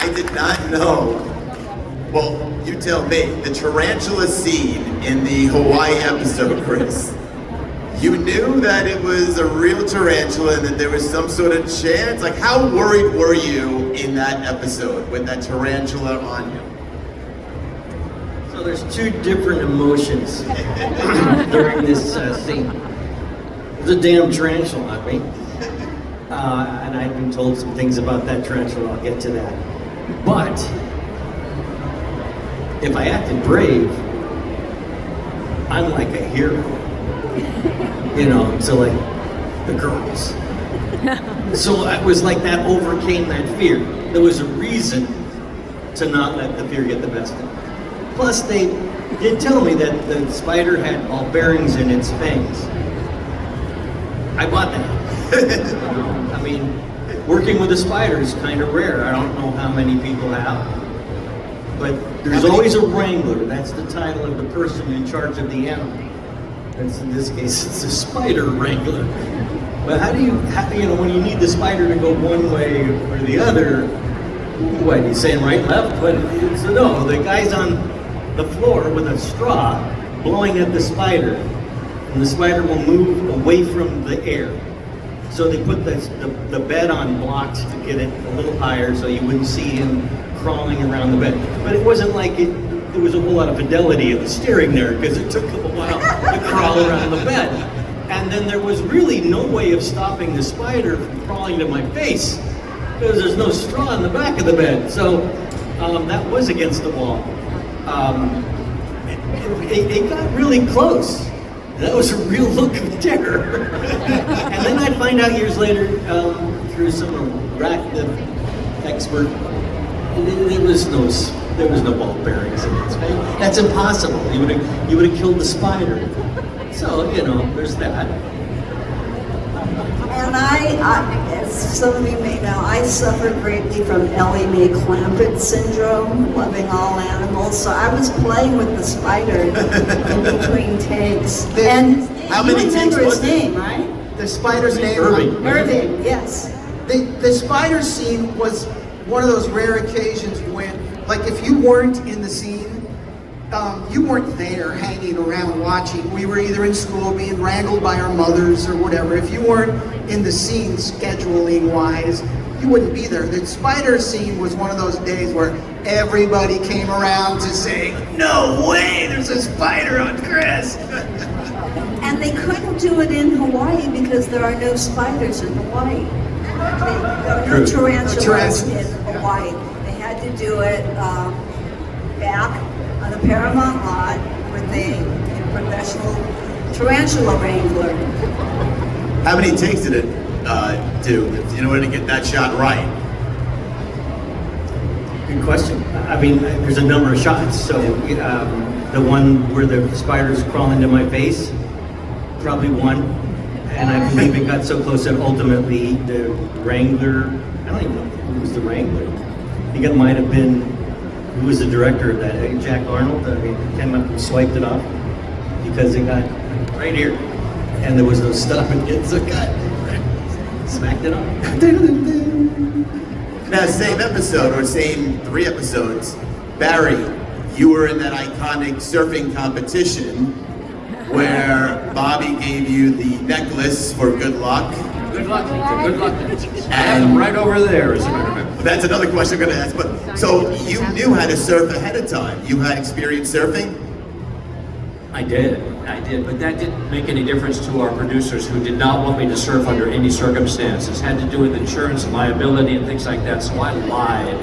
I did not know. Well, you tell me. The tarantula scene in the Hawaii episode, Chris. You knew that it was a real tarantula and that there was some sort of chance? Like, how worried were you in that episode with that tarantula on you? So there's two different emotions during this scene. There's a damn tarantula on me. And I've been told some things about that tarantula, I'll get to that. But, if I acted brave, I'm like a hero. You know, so like the girls. So I was like that overcame that fear. There was a reason to not let the fear get the best of me. Plus they did tell me that the spider had ball bearings in its fangs. I bought that. I mean, working with a spider is kind of rare. I don't know how many people have. But there's always a wrangler. That's the title of the person in charge of the animal. That's, in this case, it's a spider wrangler. But how do you know, when you need the spider to go one way or the other, what, you saying right, left? But so no, the guy's on the floor with a straw blowing at the spider, and the spider will move away from the air. So they put the bed on blocks to get it a little higher so you wouldn't see him crawling around the bed. But it wasn't like there was a whole lot of fidelity in the steering there, because it took a while to crawl around the bed. And then there was really no way of stopping the spider from crawling to my face, because there's no straw in the back of the bed. So that was against the wall. It got really close. That was a real look of terror. And then I'd find out years later, through some arachnid expert, there was no ball bearings in its face. That's impossible. You would have killed the spider. So, you know, there's that. And I, as some of you may know, I suffer greatly from Ellie Mae Clampett syndrome, loving all animals. So I was playing with the spider in between takes. And how many you takes remember was his name, right? The spider's name? Irving, yes. The spider scene was one of those rare occasions when, like, if you weren't in the scene, you weren't there hanging around watching. We were either in school being wrangled by our mothers or whatever. If you weren't in the scene scheduling wise, you wouldn't be there. The spider scene was one of those days where everybody came around to say, "No way, there's a spider on Chris." And they couldn't do it in Hawaii because there are no spiders in Hawaii. There are no tarantulas in Hawaii. They had to do it back on the Paramount lot with a professional tarantula wrangler. How many takes did it do in order to get that shot right? Good question. I mean, there's a number of shots. So the one where the spider's crawling to my face, probably one. And I believe it got so close that ultimately the wrangler, I don't even know who was the wrangler. I think it might have been, who was the director of that? Jack Arnold. I mean, came up and swiped it off because it got right here, and there was no stopping it, so it got smacked it off. Now, same episode, or same 3 episodes, Barry, you were in that iconic surfing competition where Bobby gave you the necklace for good luck. Good luck. Good luck. And right over there, as a matter of fact. That's another question I'm going to ask. But so you knew how to surf ahead of time. You had experience surfing? I did, but that didn't make any difference to our producers, who did not want me to surf under any circumstances. Had to do with insurance and liability and things like that, so I lied.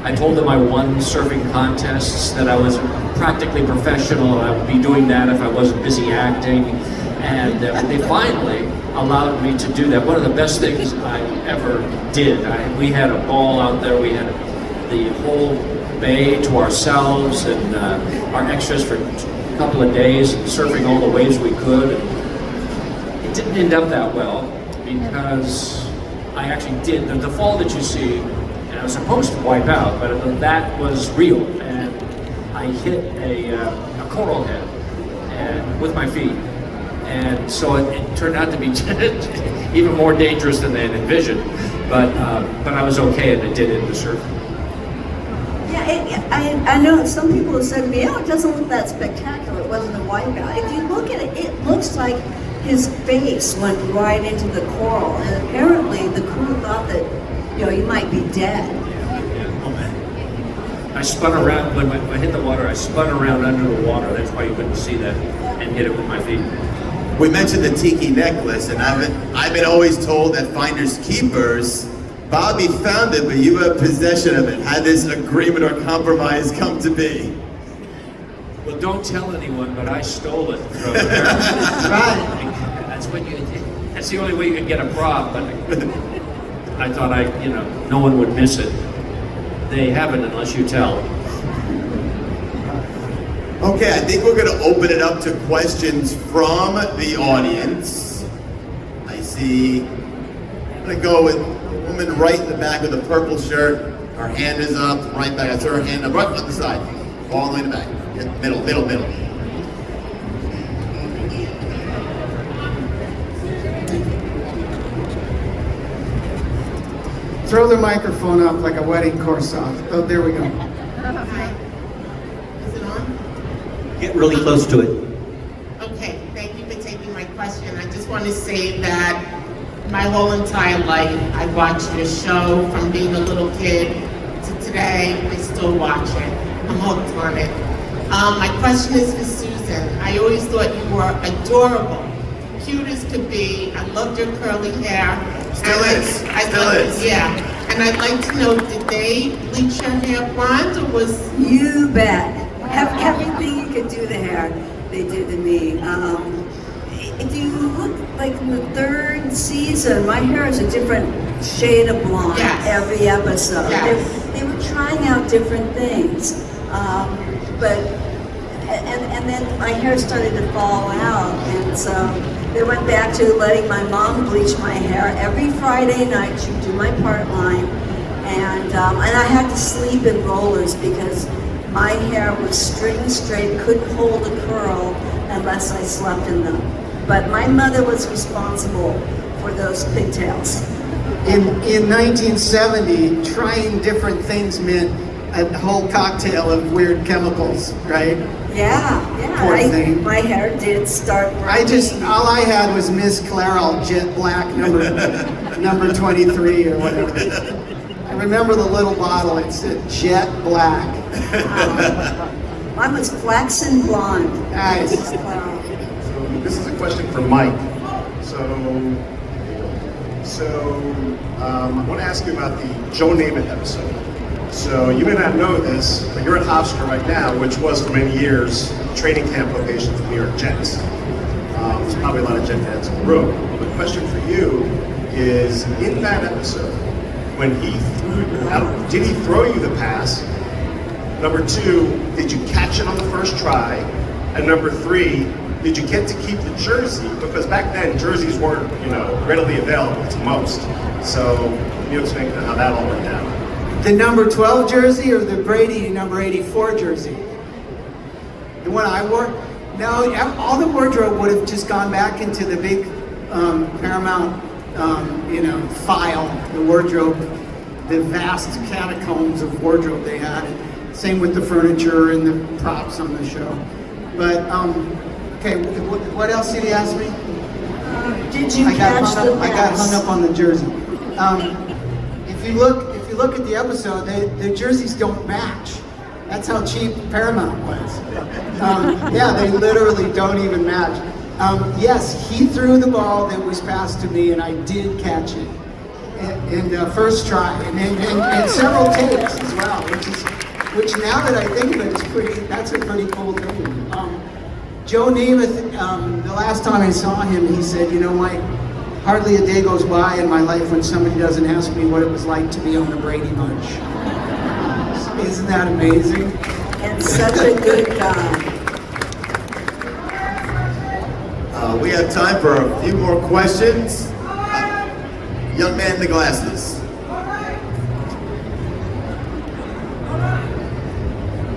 I told them I won surfing contests, that I was practically professional, and I would be doing that if I wasn't busy acting, and they finally allowed me to do that. One of the best things I ever did. We had a ball out there, we had the whole bay to ourselves, and our extras for a couple of days, surfing all the waves we could. It didn't end up that well, because I actually did, the fall that you see, and I was supposed to wipe out, but that was real, and I hit a coral head and with my feet. And so it turned out to be even more dangerous than they had envisioned, but I was okay, and it did end the surf. I know some people have said to me, oh, it doesn't look that spectacular. It wasn't a wipeout. If you look at it, it looks like his face went right into the coral. And apparently the crew thought that, you might be dead. I spun around, when I hit the water, I spun around under the water. That's why you couldn't see that, and hit it with my feet. We mentioned the tiki necklace, and I've been always told that finders keepers. Bobby found it, but you have possession of it. How this agreement or compromise come to be? Well, don't tell anyone, but I stole it from there. Right. That's the only way you can get a prop, but I thought no one would miss it. They haven't unless you tell. Okay, I think we're gonna open it up to questions from the audience. I see, I'm gonna go with the woman right in the back with the purple shirt. Her hand is up, right back. I throw her hand up, right on the side. All the way in the back. Middle. Throw the microphone up like a wedding corsage. Oh, there we go. Hi. Is it on? Get really close to it. Okay, thank you for taking my question. I just want to say that my whole entire life, I watched your show from being a little kid to today. I still watch it. I'm hooked on it. My question is for Susan. I always thought you were adorable, cute as could be. I loved your curly hair. Still is. Yeah. And I'd like to know, did they bleach your hair blonde or was... You bet. Everything you could do to hair, they did to me. If you look like in the third season, my hair is a different shade of blonde every episode. Yes. They were trying out different things. And then my hair started to fall out, and so they went back to letting my mom bleach my hair every Friday night. She'd do my part line, and I had to sleep in rollers because my hair was straight, couldn't hold a curl unless I slept in them. But my mother was responsible for those pigtails. In 1970, trying different things meant a whole cocktail of weird chemicals, right? Yeah. Poor thing. My hair did start burning. All I had was Miss Clairol Jet Black number 23 or whatever. I remember the little bottle, it said Jet Black. Mine was flaxen blonde. Nice. This is a question for Mike. I want to ask you about the Joe Namath episode. So you may not know this, but you're at Hofstra right now, which was for many years training camp location for the New York Jets. There's probably a lot of Jet fans in the room. The question for you is, in that episode, when he did he throw you the pass? Number two, did you catch it on the first try? And number three, did you get to keep the jersey? Because back then, jerseys weren't, readily available to most. So, you explain how that all went down. The number 12 jersey or the Brady number 84 jersey? The one I wore? No, all the wardrobe would have just gone back into the big Paramount, file, the wardrobe, the vast catacombs of wardrobe they had. Same with the furniture and the props on the show. But, okay, what else did he ask me? Did you catch the pass? I got hung up on the jersey. If you look at the episode, the jerseys don't match. That's how cheap Paramount was. They literally don't even match. Yes, he threw the ball that was passed to me, and I did catch it in the first try, and several takes as well, which now that I think of it, that's a pretty cool thing. Joe Namath, the last time I saw him, he said, Mike, hardly a day goes by in my life when somebody doesn't ask me what it was like to be on the Brady Bunch. Isn't that amazing? And such a good guy. We have time for a few more questions. Young man in the glasses.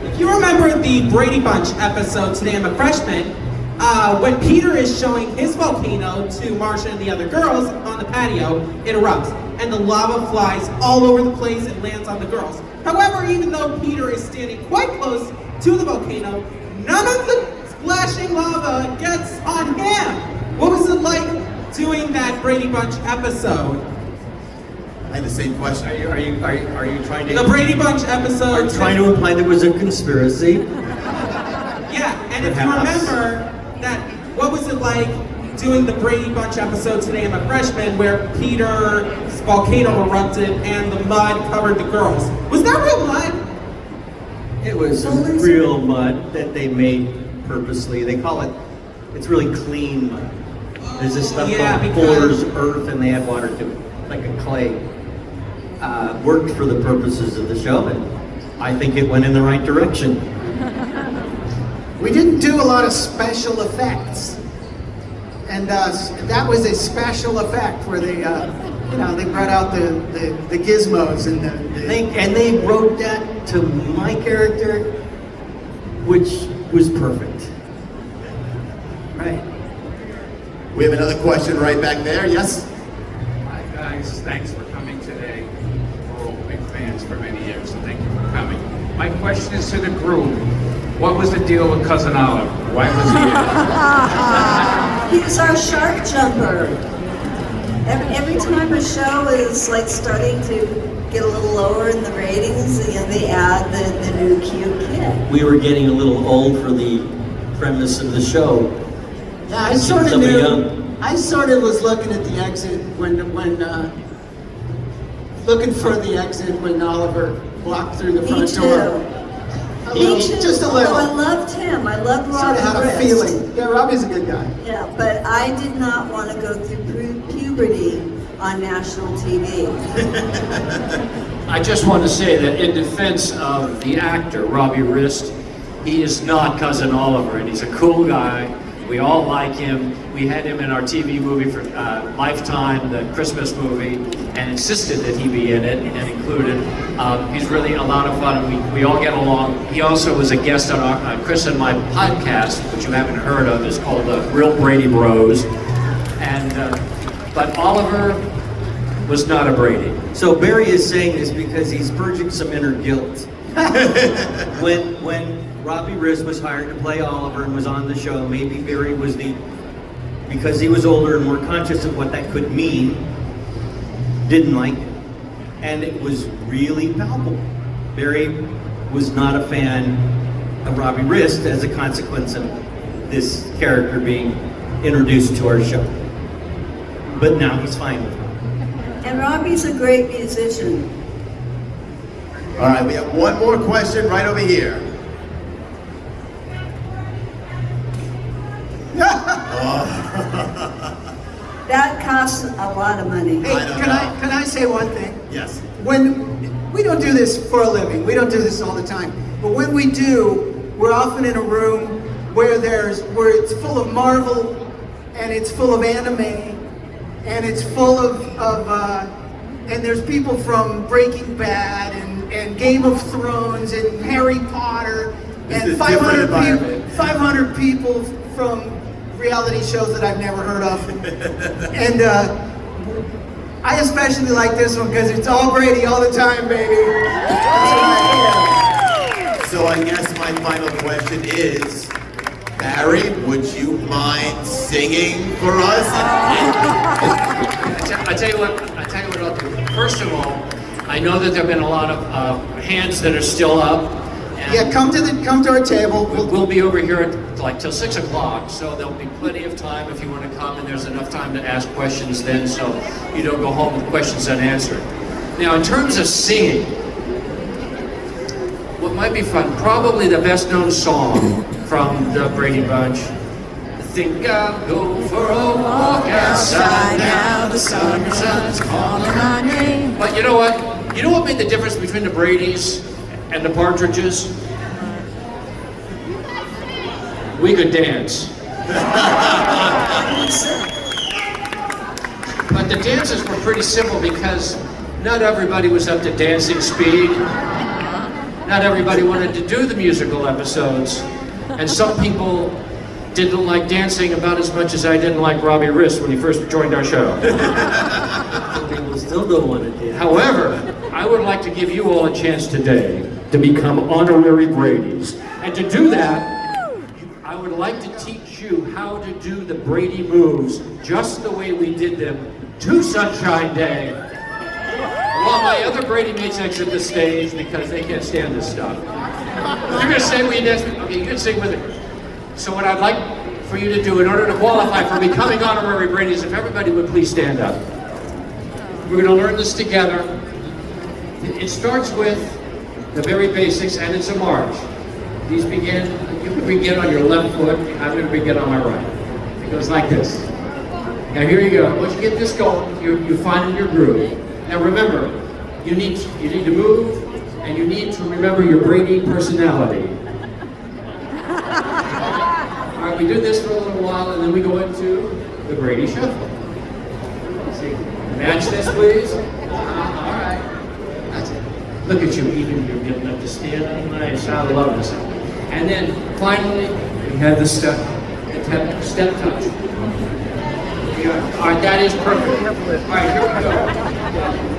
If you remember the Brady Bunch episode, Today I'm a Freshman, when Peter is showing his volcano to Marcia and the other girls on the patio, it erupts, and the lava flies all over the place and lands on the girls. However, even though Peter is standing quite close to the volcano, none of the splashing lava gets on him. What was it like doing that Brady Bunch episode? I had the same question. Are you trying to? The Brady Bunch episode. Are you trying to imply there was a conspiracy? Yeah, and if you Perhaps. remember that, what was it like doing the Brady Bunch episode Today I'm a Freshman, where Peter's volcano erupted and the mud covered the girls? Was that real mud? It was real mud that they made purposely. They call it, it's really clean mud. There's this stuff Yeah, called because- Fuller's Earth, and they add water to it, like a clay. Worked for the purposes of the show, and I think it went in the right direction. We didn't do a lot of special effects, and that was a special effect where they, they brought out the gizmos and They wrote that to my character, which was perfect. Right. We have another question right back there. Yes? Hi guys, thanks for coming today. We're all big fans for many years, so thank you for coming. My question is to the group. What was the deal with Cousin Olive? Why was he He's our shark jumper. Every time a show is like starting to get a little lower in the ratings, they add the new cute kid. We were getting a little old for the premise of the show. Yeah, I sort of Something knew. young. I sort of was looking at the exit looking for the exit when Oliver walked through the Me front too. door. Me too. Just a Although I little. loved him. I loved Sort Robbie of had a Rist. feeling. Yeah, Robbie's a good guy. Yeah, but I did not want to go through puberty on national TV. I just want to say that in defense of the actor, Robbie Rist, he is not Cousin Oliver, and he's a cool guy. We all like him. We had him in our TV movie for Lifetime, the Christmas movie, and insisted that he be in it and included. He's really a lot of fun, and we all get along. He also was a guest on our, Chris and my podcast, which you haven't heard of. It's called The Real Brady Bros. And but Oliver was not a Brady. So Barry is saying this because he's purging some inner guilt. when Robbie Rist was hired to play Oliver and was on the show, maybe Barry was because he was older and more conscious of what that could mean, didn't like it. And it was really palpable. Barry was not a fan of Robbie Rist as a consequence of this character being introduced to our show. But now he's fine with it. And Robbie's a great musician. All right, we have one more question right over here. That costs a lot of money. Hey, I don't can I say one thing? Yes. When we don't do this for a living, we don't do this all the time. But when we do, we're often in a room where it's full of Marvel, and it's full of anime, and it's full of and there's people from Breaking Bad and Game of Thrones and Harry Potter It's and a different 500 people from reality shows that I've never heard of. And I especially like this one because it's all Brady all the time, baby. That's what I hear. So I guess my final question is, Barry, would you mind singing for us? I tell you what I'll do. First of all, I know that there have been a lot of hands that are still up. And Yeah, come to our table. we'll be over here at till 6 o'clock, so there'll be plenty of time if you want to come, and there's enough time to ask questions then, so you don't go home with questions unanswered. Now, in terms of singing, what might be fun, probably the best known song from the Brady Bunch. I think I'll go for a walk outside now, the sun's calling my name. But you know what? You know what made the difference between the Bradys and the Partridges? We could dance. But the dances were pretty simple because not everybody was up to dancing speed. Not everybody wanted to do the musical episodes. And some people didn't like dancing about as much as I didn't like Robbie Rist when he first joined our show. Some people still don't want to dance. However, I would like to give you all a chance today to become honorary Bradys. And to do that, I would like to teach you how to do the Brady moves just the way we did them to Sunshine Day. While my other Brady mates exit the stage because they can't stand this stuff. You're gonna say we did, okay, you can sing with it. So what I'd like for you to do in order to qualify for becoming honorary Bradys, if everybody would please stand up. We're gonna learn this together. It starts with the very basics, and it's a march. These begin, you can begin on your left foot, I'm going to begin on my right. It goes like this. Now here you go. Once you get this going, you find your groove. Now remember, you need to move, and you need to remember your Brady personality. All right, we do this for a little while, and then we go into the Brady Shuffle. See, match this, please. All right. That's it. Look at you, even you're getting up to stand up nice. I love this. And then finally, we have the step touch. All right, that is perfect. All right, here we go.